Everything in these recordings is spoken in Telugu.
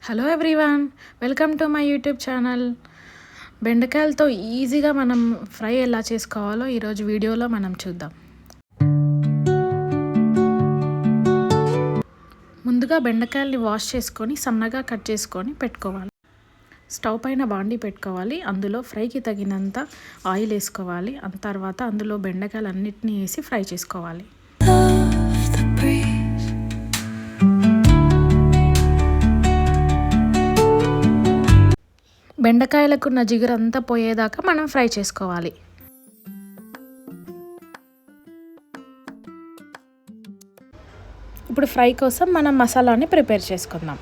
Hello everyone, welcome to my YouTube channel. బెండకాయలతో ఈజీగా మనం ఫ్రై ఎలా చేసుకోవాలో ఈరోజు వీడియోలో మనం చూద్దాం. ముందుగా బెండకాయల్ని వాష్ చేసుకొని సన్నగా కట్ చేసుకొని పెట్టుకోవాలి. స్టవ్ పైన బాండీ పెట్టుకోవాలి. అందులో ఫ్రైకి తగినంత ఆయిల్ వేసుకోవాలి. తర్వాత అందులో బెండకాయలు అన్నిటినీ వేసి ఫ్రై చేసుకోవాలి. బెండకాయలకున్న జిగురంతా పోయేదాకా మనం ఫ్రై చేసుకోవాలి. ఇప్పుడు ఫ్రై కోసం మనం మసాలాని ప్రిపేర్ చేసుకుందాం.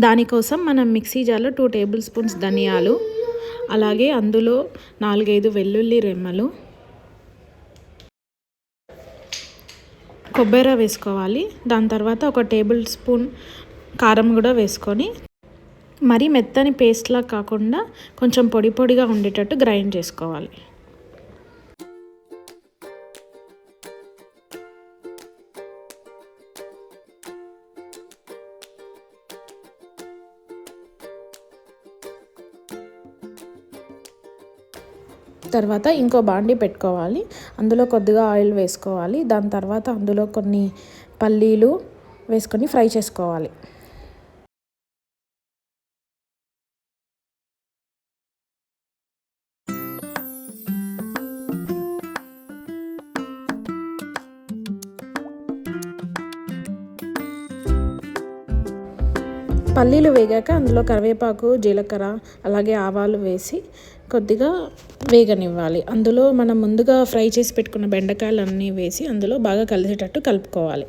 దానికోసం మనం మిక్సీ జార్లో 2 టేబుల్ స్పూన్స్ ధనియాలు, అలాగే అందులో 4-5 వెల్లుల్లి రెమ్మలు, కొబ్బరి వేసుకోవాలి. దాని తర్వాత 1 టేబుల్ స్పూన్ కారం కూడా వేసుకొని మరీ మెత్తని పేస్ట్లా కాకుండా కొంచెం పొడి పొడిగా ఉండేటట్టు గ్రైండ్ చేసుకోవాలి. తర్వాత ఇంకో బాండీ పెట్టుకోవాలి. అందులో కొద్దిగా ఆయిల్ వేసుకోవాలి. దాని తర్వాత అందులో కొన్ని పల్లీలు వేసుకొని ఫ్రై చేసుకోవాలి. పల్లీలు వేగాక అందులో కరివేపాకు, జీలకర్ర, అలాగే ఆవాలు వేసి కొద్దిగా వేగనివ్వాలి. అందులో మనం ముందుగా ఫ్రై చేసి పెట్టుకున్న బెండకాయలన్నీ వేసి అందులో బాగా కలిసేటట్టు కలుపుకోవాలి.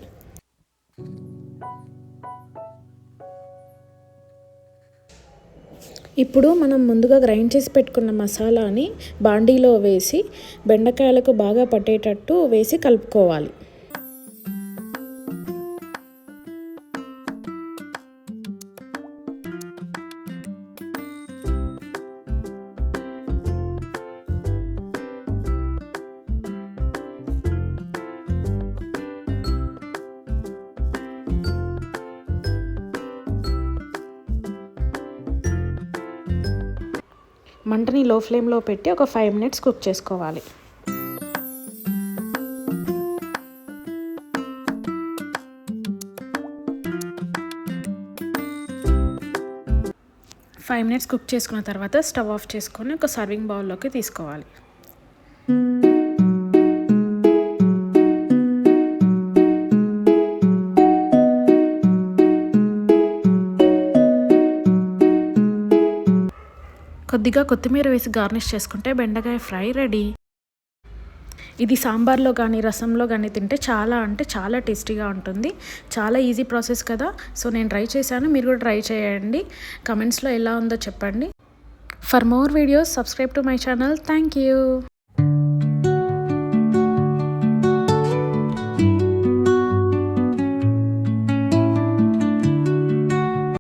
ఇప్పుడు మనం ముందుగా గ్రైండ్ చేసి పెట్టుకున్న మసాలాని బాండీలో వేసి బెండకాయలకు బాగా పట్టేటట్టు వేసి కలుపుకోవాలి. మంటని లో ఫ్లేమ్లో పెట్టి ఒక 5 మినిట్స్ కుక్ చేసుకోవాలి. ఫైవ్ మినిట్స్ కుక్ చేసుకున్న తర్వాత స్టవ్ ఆఫ్ చేసుకొని ఒక సర్వింగ్ బౌల్లోకి తీసుకోవాలి. కొద్దిగా కొత్తిమీర వేసి గార్నిష్ చేసుకుంటే బెండకాయ ఫ్రై రెడీ. ఇది సాంబార్లో కానీ రసంలో కానీ తింటే చాలా టేస్టీగా ఉంటుంది. చాలా ఈజీ ప్రాసెస్ కదా. సో నేను ట్రై చేశాను, మీరు కూడా ట్రై చేయండి. కమెంట్స్లో ఎలా ఉందో చెప్పండి. For more videos subscribe to my channel. Thank you.